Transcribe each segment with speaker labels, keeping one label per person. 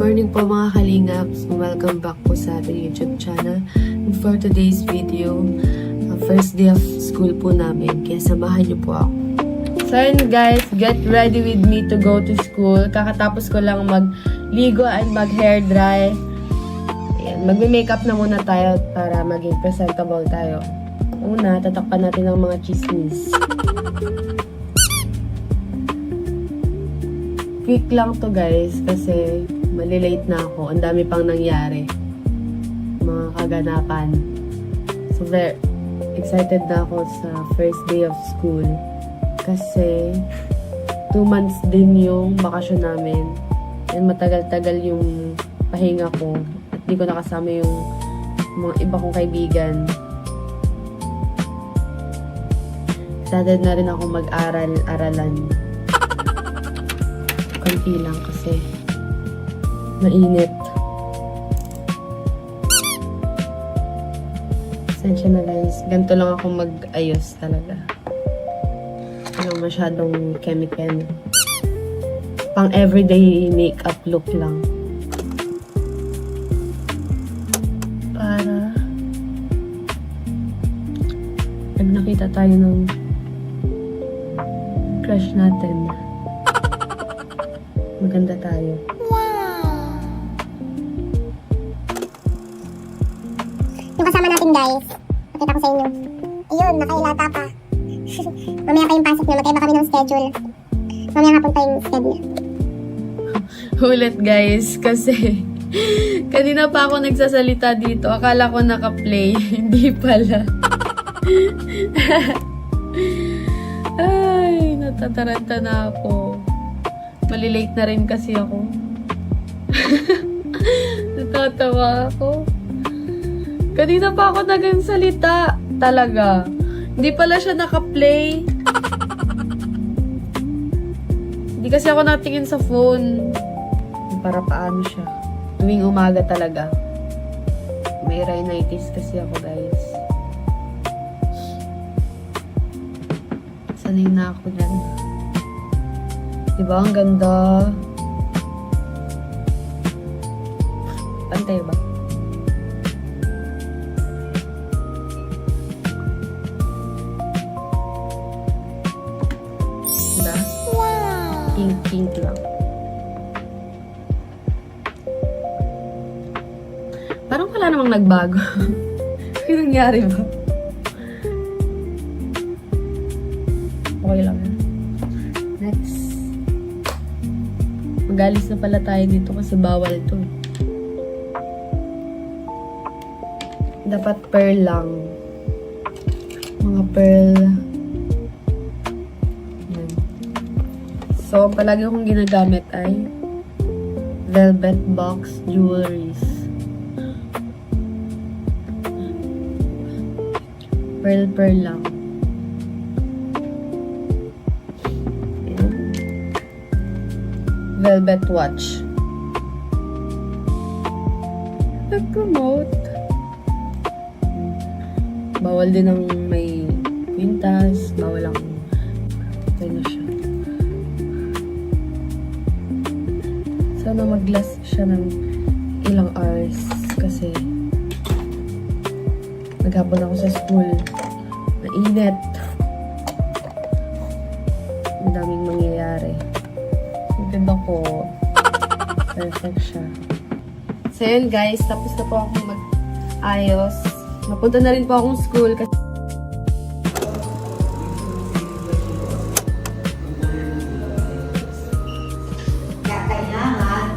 Speaker 1: Morning po mga kalingaps, welcome back po sa ating YouTube channel. And for today's video, first day of school po namin, kaya samahan niyo po ako. So yun guys, get ready with me to go to school. Kakatapos ko lang magligo and mag-hair dry. Ayan, magme-makeup na muna tayo para maging presentable tayo. Una, tatakpan natin ang mga chismis. Quick lang to guys, kasi malilate na ako. Ang dami pang nangyari. Mga kaganapan. So, very excited na ako sa first day of school. Kasi 2 months din yung bakasyon namin. And matagal-tagal yung pahinga ko. At di ko nakasama yung mga iba kong kaibigan. Excited na rin ako mag-aralan. Konti lang kasi mainit. Pasensya na guys. Ganito lang ako mag-ayos talaga. Walang masyadong chemical. Pang everyday makeup look lang. Para pag nakita tayo ng crush natin, maganda tayo.
Speaker 2: Yung kasama natin guys, pakita ko sa inyo. Ayun, nakailata pa. Mamaya kayong pasok niya, magkaiba kami ng schedule. Mamaya hapon pa yung schedule.
Speaker 1: Ulit guys, kasi kanina pa ako nagsasalita dito. Akala ko naka-play. Hindi pala. Ay, natataranta na ako. Malilate na rin kasi ako. Natatawa ako. Kanina pa ako nagsalita. Talaga. Hindi pala siya naka-play. Hindi kasi ako natingin sa phone. Para paano siya. Tuwing umaga talaga. May rhinitis kasi ako guys. Sanay na ako dyan. Diba? Ang ganda. Pantay ba? Diba?
Speaker 2: Wow!
Speaker 1: Pink lang. Parang wala namang nagbago. Ano nangyari ba? Okay lang. Next. Magalis na pala tayo dito kasi bawal to. Dapat pearl lang. Mga pearl. Yan. So, palagi akong ginagamit ay velvet box jewelries. Pearl lang. Ayan. Velvet watch. Nag-promote. Bawal din ang may kwintas. Bawal ang ano siya. Sana mag-last siya ng ilang hours kasi naghapon ako sa school. Mainit. Ang daming mangyayari. Ang ganda ko. Perfect siya. So yun guys, tapos na po akong mag-ayos. Napunta na rin po akong school kasi
Speaker 3: kailangan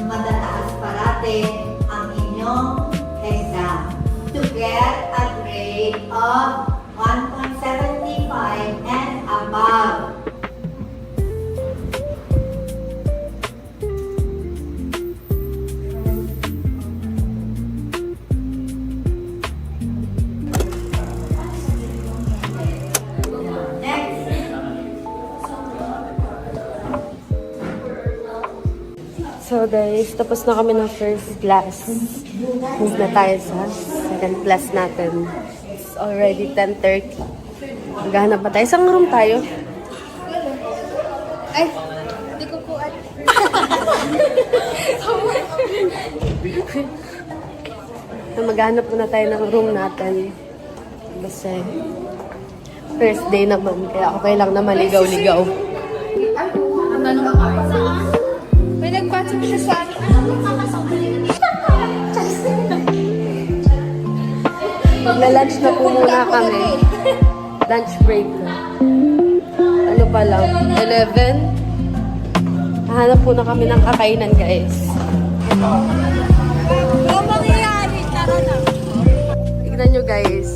Speaker 3: matataas parate ang inyong exam to get a grade of 1.75 and above.
Speaker 1: So guys, tapos na kami ng first class. Move na tayo sa second class natin. It's already 10:30. Maghanap pa tayo. Isang room tayo.
Speaker 2: Ay, hindi ko po at...
Speaker 1: Maghanap muna tayo ng room natin. Kasi first day naman, kaya okay lang na maligaw-ligaw.
Speaker 2: May nagpasok siya sa akin.
Speaker 1: Magla-lunch na po muna kami. Lunch break na. Ano pa lang? 11. Hahanap po na kami ng kakainan, guys.
Speaker 2: Ano mangyayari? Tara na.
Speaker 1: Tignan nyo, guys.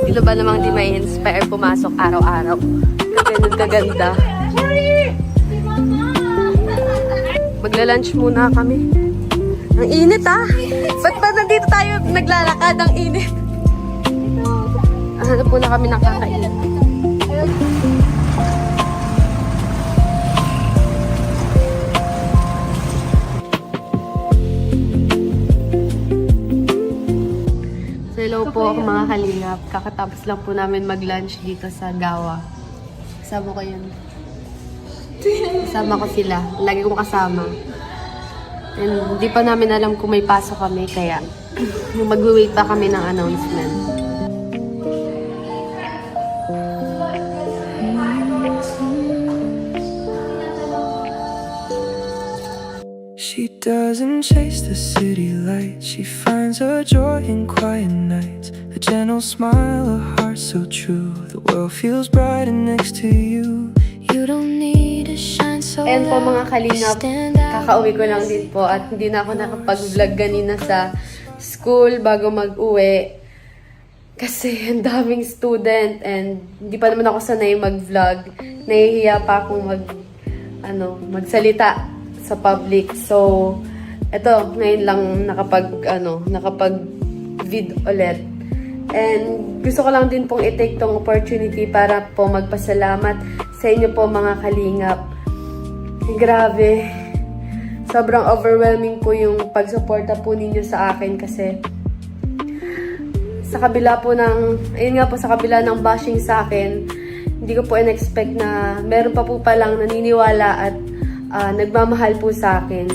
Speaker 1: Sino ba namang di may inspire pumasok araw-araw? Ganun kaganda. Magla-lunch muna kami. Ang init, ah! Ba't ba nandito tayo naglalakad? Ang init. Hanap muna kami ng kakainan. Hello po mga kalingap. Kakatapos lang po namin mag-lunch dito sa Gawa. Kasama ko yun. Kasama ko sila. Lagi kong kasama. And hindi pa namin alam kung may pasok kami. Kaya mag-wait pa kami ng announcement.
Speaker 4: She doesn't chase the city lights. She finds her joy in quiet nights. A gentle smile, a heart so true. The world feels brighter next to you. You don't need to shine so
Speaker 1: And po mga
Speaker 4: loud.
Speaker 1: kalingap,
Speaker 4: Stand out.
Speaker 1: kakauwi ko lang din po at hindi na ako nakapag-vlog ganina sa school bago mag-uwi. Kasi ang daming student and hindi pa naman ako sanay mag-vlog. Nahihiya pa akong magsalita sa public. So, eto, ngayon lang nakapag-vid ulit. And gusto ko lang din pong i-take tong opportunity para po magpasalamat sa inyo po mga kalingap. Grabe. Sobrang overwhelming po yung pagsuporta po ninyo sa akin kasi sa kabila po ng, sa kabila ng bashing sa akin, hindi ko po in-expect na meron pa po palang naniniwala at nagmamahal po sa akin.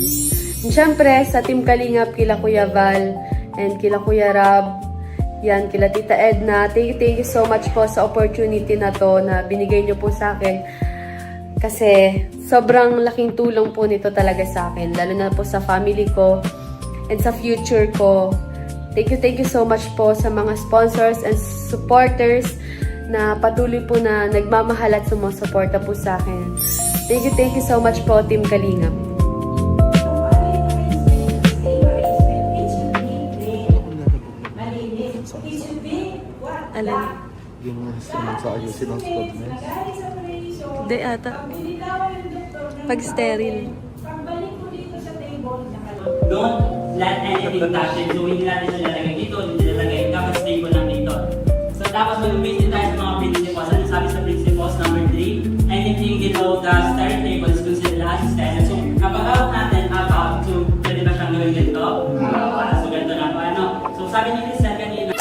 Speaker 1: And syempre, sa Team Kalingap, kila Kuya Val and kila Kuya Rab, yan, kila Tita Edna, thank you so much po sa opportunity na to na binigay nyo po sa akin. Kasi sobrang laking tulong po nito talaga sa akin, lalo na po sa family ko and sa future ko. Thank you so much po sa mga sponsors and supporters na patuloy po na nagmamahal at sumusuporta po sa akin. Thank you so much po, Team Kalingap. Alam.
Speaker 5: Yung instrument sa ayusin ng squad mo.
Speaker 1: Hindi ata. Pag sterile.
Speaker 6: Don't let anything touch it. So, hindi natin siya lalagay dito, hindi lalagay. Dapat stable lang dito. So, dapat mag-base din tayo sa mga principles. Ano sabi sa principles number 3? Anything below the stair table is considered as extended. So, kapag out natin, about, so, pwede ba siyang gawin ganito? So, ganito na po. Ano? So, sabi ni Lisa kanina,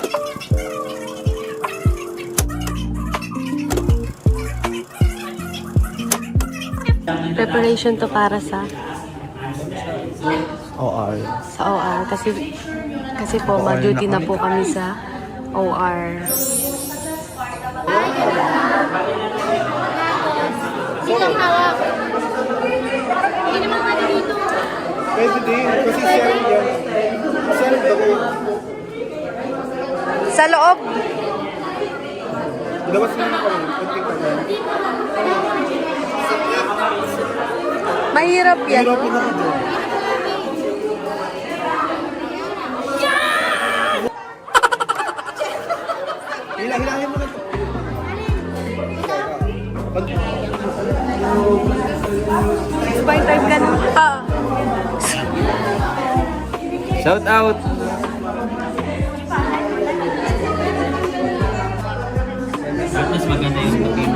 Speaker 1: Preparation to para sa
Speaker 5: OR.
Speaker 1: OR. Kasi po, ma-duty na po kami sa OR.
Speaker 2: Silang hawak. Hindi naman pwede dito.
Speaker 5: Pwede din, kasi share yan. Share the way.
Speaker 1: Sa loob!
Speaker 5: Labas mo na kami. Kunting kami.
Speaker 1: Mahirap yan.
Speaker 5: Hirapin ako doon. Hilahin mo na ito.
Speaker 1: Spy time ka na.
Speaker 5: Shout out!
Speaker 6: at least maganda yung looking.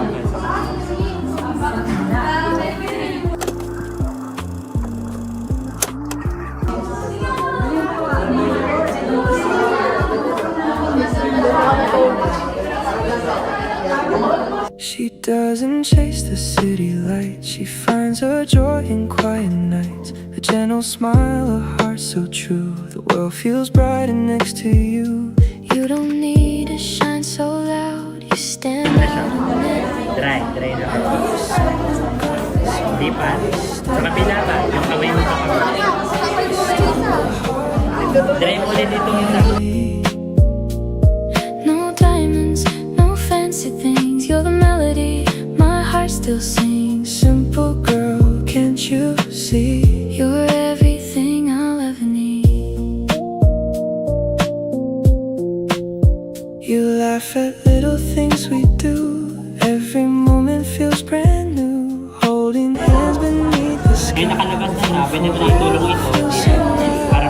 Speaker 4: doesn't chase the city lights. She finds her joy in quiet nights. A gentle smile, a heart so true. The world feels brighter next to you. You don't need to shine so loud. You stand out in it.
Speaker 6: Dry na. Lipat. Sa kabila ba? Yung kaway mo sa kabila. Dry mo ulit itong isa.
Speaker 4: No diamonds, no fancy things. You're the melody my heart still sings. Simple girl, can't you see? You're everything I'll ever need. You laugh at little things we do. Every moment feels brand new. Holding hands beneath the sky.
Speaker 6: Ngayon nakalabas na, pwede mo na itulong ito para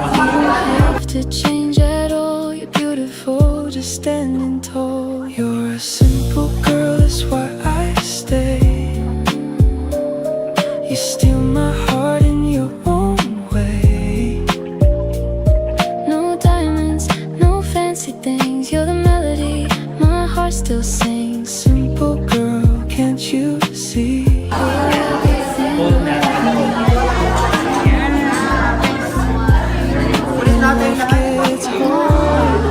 Speaker 4: Have to change at all. You're beautiful, just standing tall. You're a simple girl, that's why I stay. You steal my heart in your own way. No diamonds, no fancy things. You're the melody my heart still sings. Simple girl, can't you see? You're everything. Life gets hard.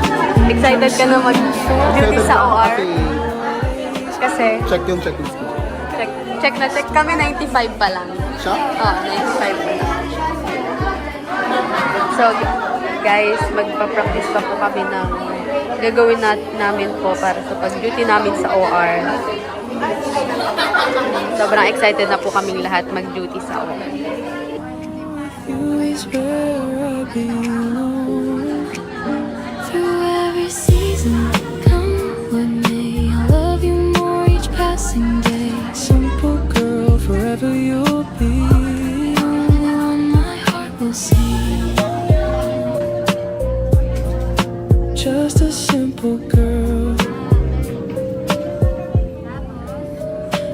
Speaker 1: Excited ka na mag-duty sa OR? Kasi,
Speaker 5: Check yung.
Speaker 1: check na check kami, 95 pa lang.
Speaker 5: Siya?
Speaker 1: 95 pa lang. So, guys, magpa-practice pa po kami ng gagawin namin po para sa pag-duty namin sa OR. Sobrang excited na po kaming lahat mag-duty sa OR.
Speaker 4: You is where I belong. Through every season, come with me. I love you more each passing day. Simple girl, forever you'll be. The only one my heart will see. Just a simple girl.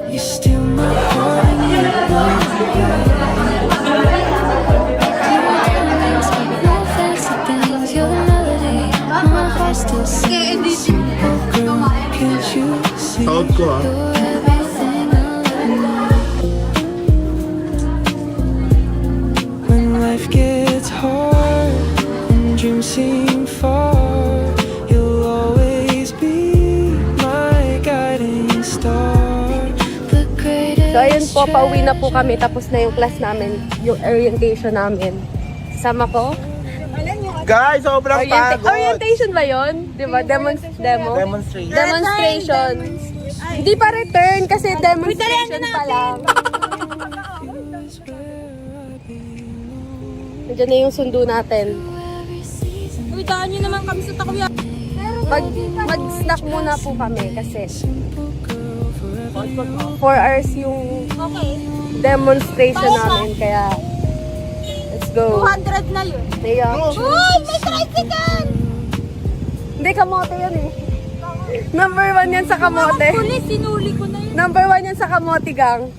Speaker 4: You steal my heart and you still sings. Simple girl, can't you see?
Speaker 5: Out ko ah.
Speaker 4: You're everything I'll ever need. When life gets hard and dreams seem far, you'll always be my guiding star. The greatest
Speaker 1: So, ayun po, pauwi na po kami. Tapos na yung class namin, yung orientation namin. Sama ko.
Speaker 5: Guys, sobrang pagod.
Speaker 1: Orientation ba yun? Diba?
Speaker 5: Demonstration.
Speaker 1: Demonstration. Hindi pa return kasi demonstration pa lang. Nandiyan na yung sundo natin.
Speaker 7: Uy, daan nyo naman kami sa Takuyang.
Speaker 1: Mag-snack muna po kami kasi 4 hours yung demonstration namin. Kaya, let's go.
Speaker 7: 200 na yun.
Speaker 1: Naya.
Speaker 7: Uy, may tricycle!
Speaker 1: Hindi, kamote yan eh. Number 1 yan sa kamote.
Speaker 7: Pulis, sinuli ko na yun.
Speaker 1: Number 1 yan sa kamote gang.